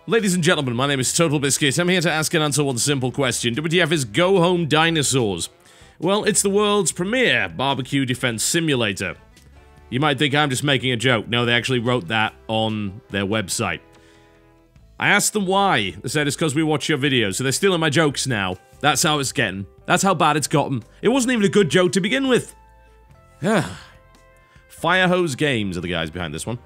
Ladies and gentlemen, my name is TotalBiscuit. I'm here to ask and answer one simple question. WTF is Go Home Dinosaurs? Well, it's the world's premier barbecue defense simulator. You might think I'm just making a joke. No, they actually wrote that on their website. I asked them why. They said it's because we watch your videos, so they're stealing my jokes now. That's how it's getting. That's how bad it's gotten. It wasn't even a good joke to begin with. Firehose Games are the guys behind this one.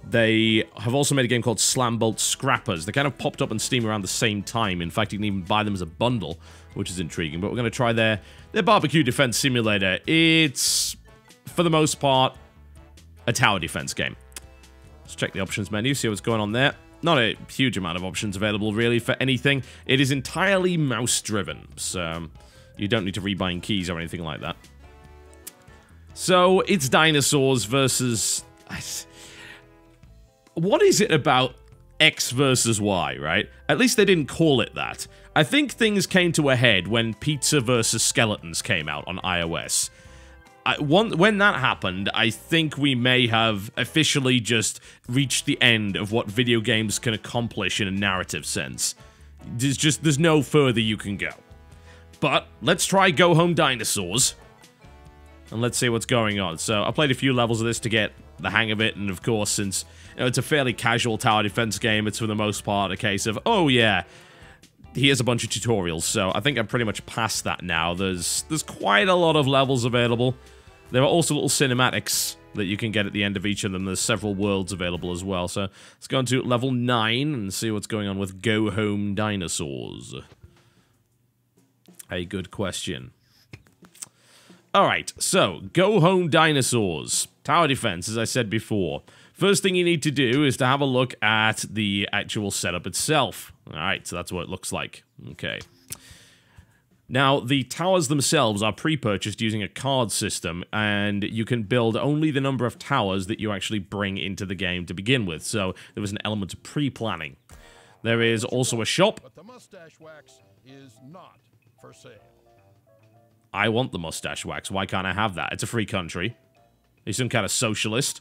They have also made a game called Slam Bolt Scrappers. They kind of popped up on Steam around the same time. In fact, you can even buy them as a bundle, which is intriguing. But we're going to try their barbecue defense simulator. It's, for the most part, a tower defense game. Let's check the options menu, see what's going on there. Not a huge amount of options available, really, for anything. It is entirely mouse-driven, so you don't need to rebind keys or anything like that. So, it's dinosaurs versus... What is it about X versus Y, right? At least they didn't call it that. I think things came to a head when Pizza versus Skeletons came out on iOS. When that happened, I think we may have officially just reached the end of what video games can accomplish in a narrative sense. There's no further you can go. But, let's try Go Home Dinosaurs. And let's see what's going on. So, I played a few levels of this to get the hang of it, and of course, since it's a fairly casual tower defense game, it's for the most part a case of, oh yeah, here's a bunch of tutorials, so I think I'm pretty much past that now. There's quite a lot of levels available. There are also little cinematics that you can get at the end of each of them. There's several worlds available as well, so let's go on to level 9 and see what's going on with Go Home Dinosaurs. A good question. Alright, so, Go Home Dinosaurs. Tower defense, as I said before. First thing you need to do is to have a look at the actual setup itself. Alright, so that's what it looks like. Okay. Now, the towers themselves are pre-purchased using a card system, and you can build only the number of towers that you actually bring into the game to begin with, so there was an element of pre-planning. There is also a shop. But the mustache wax is not for sale. I want the mustache wax. Why can't I have that? It's a free country. He's some kind of socialist.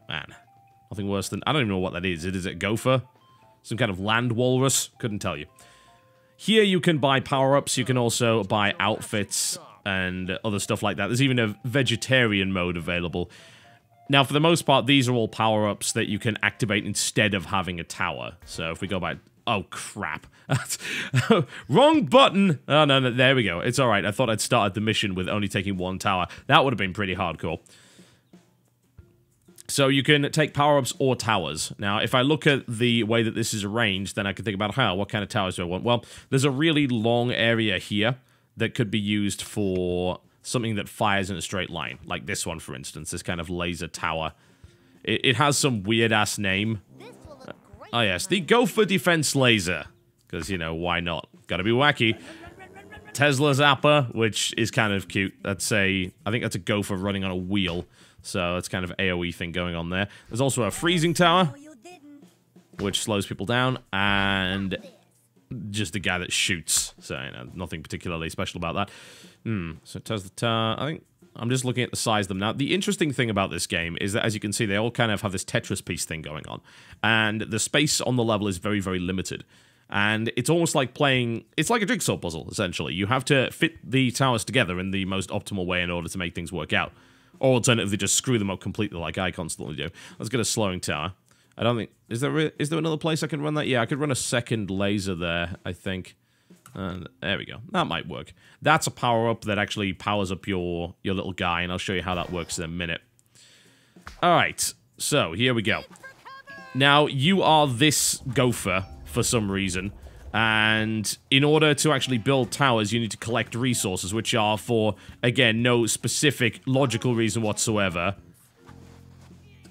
Man, nothing worse than... I don't even know what that is. Is it gopher? Some kind of land walrus? Couldn't tell you. Here you can buy power-ups. You can also buy outfits and other stuff like that. There's even a vegetarian mode available. Now, for the most part, these are all power-ups that you can activate instead of having a tower. So if we go back... Oh, crap. Wrong button! Oh, no, there we go. It's alright. I thought I'd started the mission with only taking one tower. That would have been pretty hardcore. So you can take power-ups or towers. Now, if I look at the way that this is arranged, then I can think about, what kind of towers do I want? Well, there's a really long area here that could be used for something that fires in a straight line. Like this one, for instance. This kind of laser tower. It has some weird-ass name. Oh yes, the Gopher Defense Laser. Because, you know, why not? Gotta be wacky. Tesla Zapper, which is kind of cute. That's I think that's a gopher running on a wheel. So it's kind of AoE thing going on there. There's also a freezing tower, which slows people down, and just a guy that shoots. So, you know, nothing particularly special about that. So Tesla Tower, I think... I'm just looking at the size of them now. The interesting thing about this game is that, as you can see, they all kind of have this Tetris piece thing going on. And the space on the level is very, very limited. And it's almost like playing... It's like a jigsaw puzzle, essentially. You have to fit the towers together in the most optimal way in order to make things work out. Or alternatively, just screw them up completely like I constantly do. Let's get a slowing tower. I don't think... Is there another place I can run that? Yeah, I could run a second laser there, I think. There we go. That might work. That's a power-up that actually powers up your little guy, and I'll show you how that works in a minute. Alright, so here we go. Now, you are this gopher for some reason, and in order to actually build towers, you need to collect resources, which are for, again, no specific logical reason whatsoever.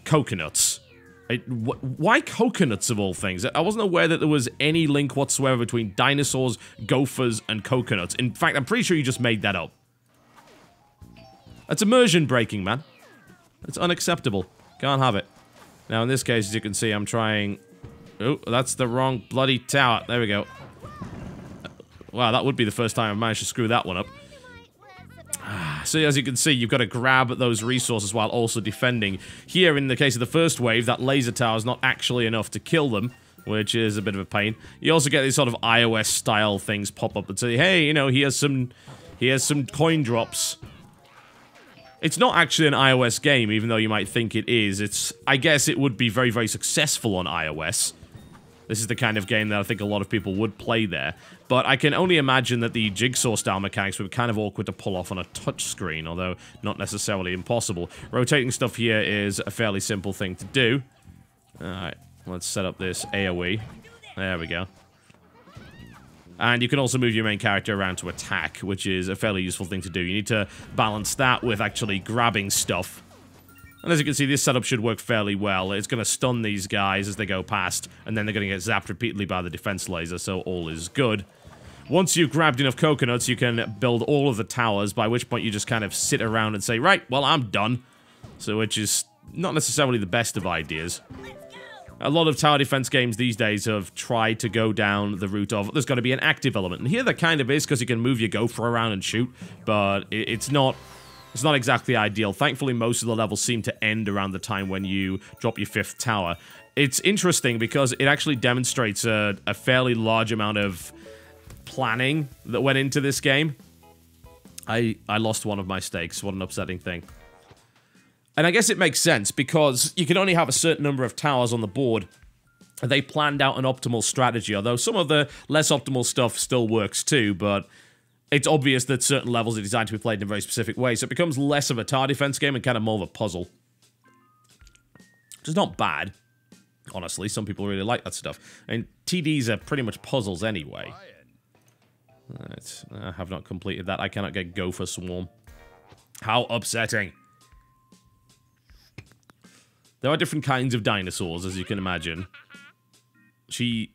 Coconuts. Why coconuts of all things? I wasn't aware that there was any link whatsoever between dinosaurs, gophers, and coconuts. In fact, I'm pretty sure you just made that up. That's immersion breaking, man. That's unacceptable. Can't have it. Now, in this case, as you can see, I'm trying... Oh, that's the wrong bloody tower. There we go. Wow, that would be the first time I've managed to screw that one up. So as you can see, you've got to grab those resources while also defending. Here, in the case of the first wave, that laser tower is not actually enough to kill them, which is a bit of a pain. You also get these sort of iOS-style things pop up and say, hey, you know, here's some coin drops. It's not actually an iOS game, even though you might think it is. I guess it would be very, very successful on iOS. This is the kind of game that I think a lot of people would play there. But I can only imagine that the jigsaw-style mechanics would be kind of awkward to pull off on a touchscreen, although not necessarily impossible. Rotating stuff here is a fairly simple thing to do. Alright, let's set up this AoE. There we go. And you can also move your main character around to attack, which is a fairly useful thing to do. You need to balance that with actually grabbing stuff. And as you can see, this setup should work fairly well. It's going to stun these guys as they go past, and then they're going to get zapped repeatedly by the defense laser, so all is good. Once you've grabbed enough coconuts, you can build all of the towers, by which point you just kind of sit around and say, right, well, I'm done. So, which is not necessarily the best of ideas. A lot of tower defense games these days have tried to go down the route of, there's got to be an active element. And here there kind of is, because you can move your gopher around and shoot, but it's not exactly ideal. Thankfully, most of the levels seem to end around the time when you drop your 5th tower. It's interesting because it actually demonstrates a fairly large amount of planning that went into this game. I lost one of my stakes. What an upsetting thing. And I guess it makes sense because you can only have a certain number of towers on the board. They planned out an optimal strategy, although some of the less optimal stuff still works too, but it's obvious that certain levels are designed to be played in a very specific way, so it becomes less of a tower defense game and kind of more of a puzzle. Which is not bad, honestly. Some people really like that stuff. And TDs are pretty much puzzles anyway. Right. I have not completed that. I cannot get Gopher Swarm. How upsetting. There are different kinds of dinosaurs, as you can imagine. She's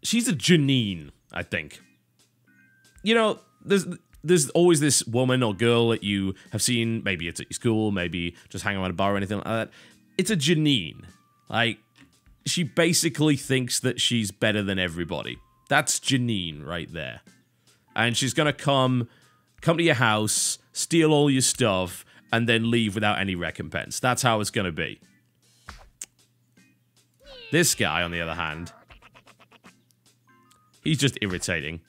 a Janine, I think. You know, there's always this woman or girl that you have seen, maybe it's at your school, maybe just hanging around a bar or anything like that. It's a Janine. Like, she basically thinks that she's better than everybody. That's Janine right there. And she's gonna come to your house, steal all your stuff, and then leave without any recompense. That's how it's gonna be. This guy, on the other hand, he's just irritating.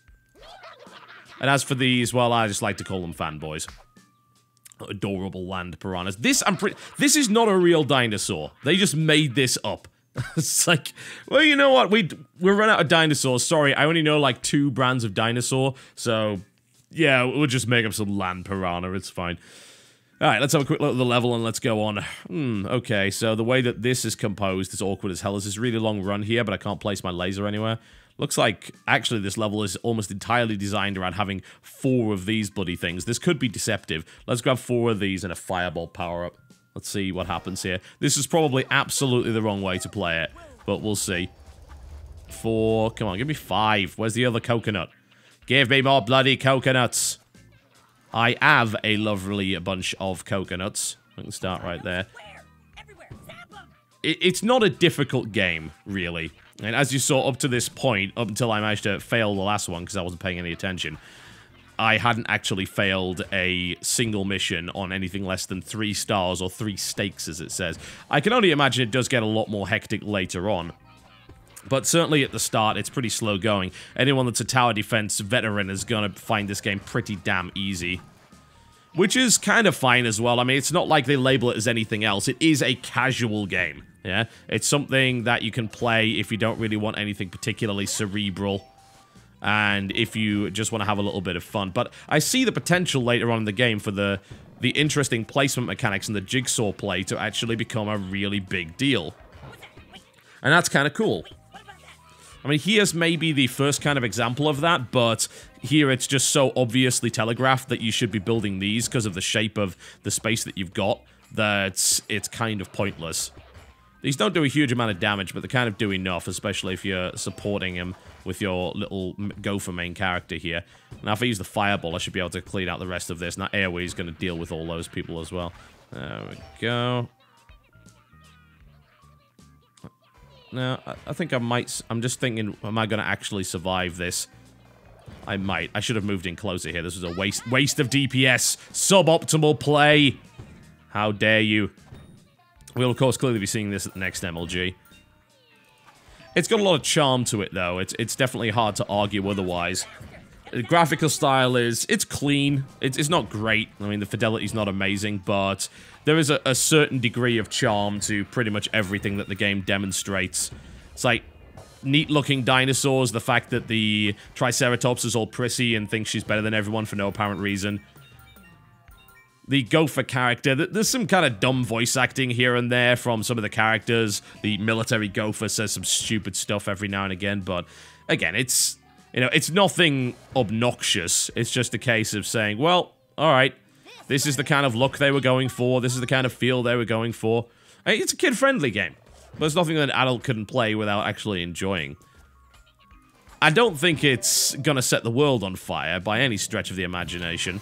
And as for these, well, I just like to call them fanboys. Adorable land piranhas. This is not a real dinosaur. They just made this up. It's like, well, you know what? We're run out of dinosaurs. Sorry, I only know like 2 brands of dinosaur. So, yeah, we'll just make up some land piranha. It's fine. Alright, let's have a quick look at the level and let's go on. Okay, so the way that this is composed is awkward as hell. There's this really long run here, but I can't place my laser anywhere. Looks like, actually, this level is almost entirely designed around having 4 of these bloody things. This could be deceptive. Let's grab 4 of these and a fireball power-up. Let's see what happens here. This is probably absolutely the wrong way to play it, but we'll see. 4, come on, give me 5. Where's the other coconut? Give me more bloody coconuts. I have a lovely bunch of coconuts. I can start right there. It's not a difficult game, really. And as you saw up to this point, up until I managed to fail the last one because I wasn't paying any attention, I hadn't actually failed a single mission on anything less than 3 stars or 3 stakes, as it says. I can only imagine it does get a lot more hectic later on. But certainly at the start, it's pretty slow going. Anyone that's a tower defense veteran is going to find this game pretty damn easy. Which is kind of fine as well. I mean, it's not like they label it as anything else. It is a casual game, yeah? It's something that you can play if you don't really want anything particularly cerebral. And if you just want to have a little bit of fun. But I see the potential later on in the game for the interesting placement mechanics and the jigsaw play to actually become a really big deal. And that's kind of cool. I mean, here's maybe the first kind of example of that, but here it's just so obviously telegraphed that you should be building these because of the shape of the space that you've got, that it's kind of pointless. These don't do a huge amount of damage, but they kind of do enough, especially if you're supporting him with your little gopher main character here. Now, if I use the fireball, I should be able to clean out the rest of this. Now, AoE is going to deal with all those people as well. There we go. Now, I think I might... I'm just thinking, am I going to actually survive this? I might. I should have moved in closer here. This was a waste of DPS. Suboptimal play. How dare you. We'll, of course, clearly be seeing this at the next MLG. It's got a lot of charm to it, though. It's definitely hard to argue otherwise. The graphical style it's clean. It's not great. I mean, the fidelity's not amazing, but there is a certain degree of charm to pretty much everything that the game demonstrates. It's like neat-looking dinosaurs, the fact that the Triceratops is all prissy and thinks she's better than everyone for no apparent reason. The gopher character, there's some kind of dumb voice acting here and there from some of the characters. The military gopher says some stupid stuff every now and again, but again, it's, you know, it's nothing obnoxious. It's just a case of saying, well, alright, this is the kind of look they were going for, this is the kind of feel they were going for. It's a kid-friendly game. But it's nothing that an adult couldn't play without actually enjoying. I don't think it's gonna set the world on fire by any stretch of the imagination.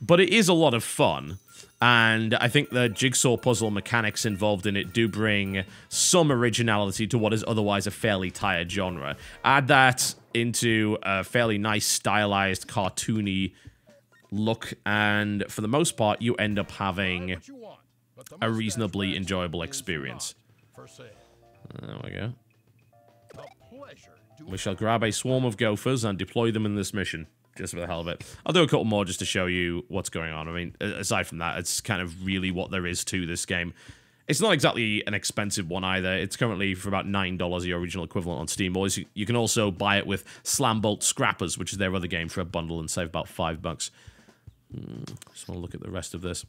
But it is a lot of fun. And I think the jigsaw puzzle mechanics involved in it do bring some originality to what is otherwise a fairly tired genre. Add that into a fairly nice, stylized, cartoony look, and for the most part, you end up having a reasonably enjoyable experience. There we go. We shall grab a swarm of gophers and deploy them in this mission, just for the hell of it. I'll do a couple more just to show you what's going on. I mean, aside from that, it's kind of really what there is to this game. It's not exactly an expensive one either. It's currently for about $9, the original equivalent on Steam. Or you can also buy it with Slambolt Scrappers, which is their other game, for a bundle and save about $5. Just want to look at the rest of this.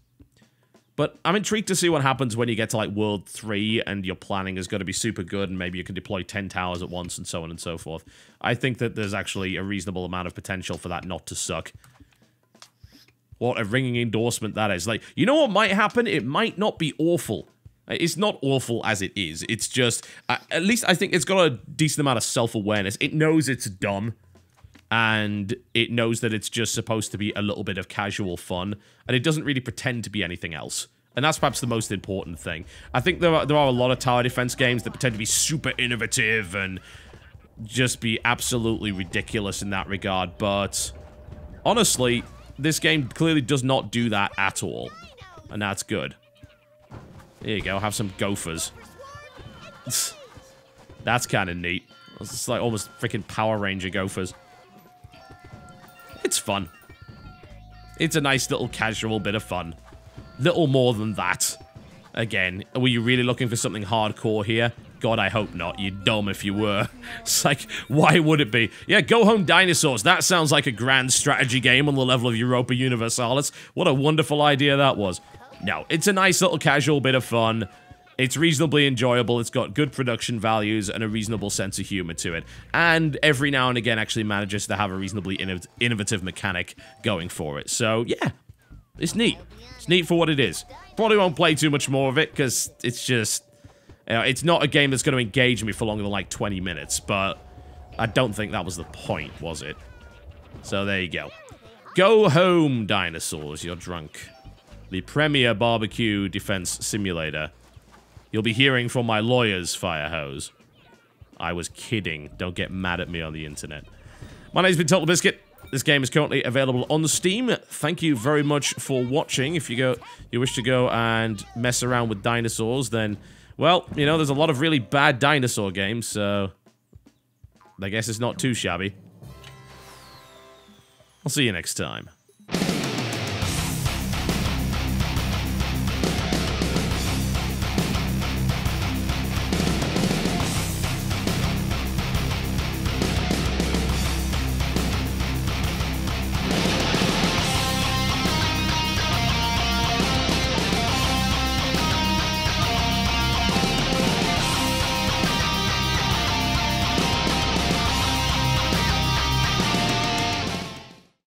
But I'm intrigued to see what happens when you get to, like, World 3 and your planning is going to be super good and maybe you can deploy 10 towers at once and so on and so forth. I think that there's actually a reasonable amount of potential for that not to suck. What a ringing endorsement that is. Like, you know what might happen? It might not be awful. It's not awful as it is. It's just, at least I think it's got a decent amount of self-awareness. It knows it's dumb. And it knows that it's just supposed to be a little bit of casual fun, and it doesn't really pretend to be anything else. And that's perhaps the most important thing. I think there are a lot of tower defense games that pretend to be super innovative and just be absolutely ridiculous in that regard, but honestly, this game clearly does not do that at all. And that's good. There you go, have some gophers. That's kind of neat. It's like almost freaking Power Ranger gophers. It's fun. It's a nice little casual bit of fun. Little more than that. Again, were you really looking for something hardcore here? God, I hope not. You're dumb if you were. It's like, why would it be? Yeah, go Home Dinosaurs. That sounds like a grand strategy game on the level of Europa Universalis. What a wonderful idea that was. No, it's a nice little casual bit of fun. It's reasonably enjoyable, it's got good production values and a reasonable sense of humor to it. And every now and again actually manages to have a reasonably innovative mechanic going for it. So, yeah, it's neat. It's neat for what it is. Probably won't play too much more of it, because it's just, you know, it's not a game that's going to engage me for longer than like 20 minutes, but I don't think that was the point, was it? So there you go. Go home, dinosaurs, you're drunk. The premier barbecue defense simulator. You'll be hearing from my lawyers, Firehose. I was kidding. Don't get mad at me on the internet. My name's been TotalBiscuit. This game is currently available on Steam. Thank you very much for watching. If you wish to go and mess around with dinosaurs, then, well, you know, there's a lot of really bad dinosaur games, so I guess it's not too shabby. I'll see you next time.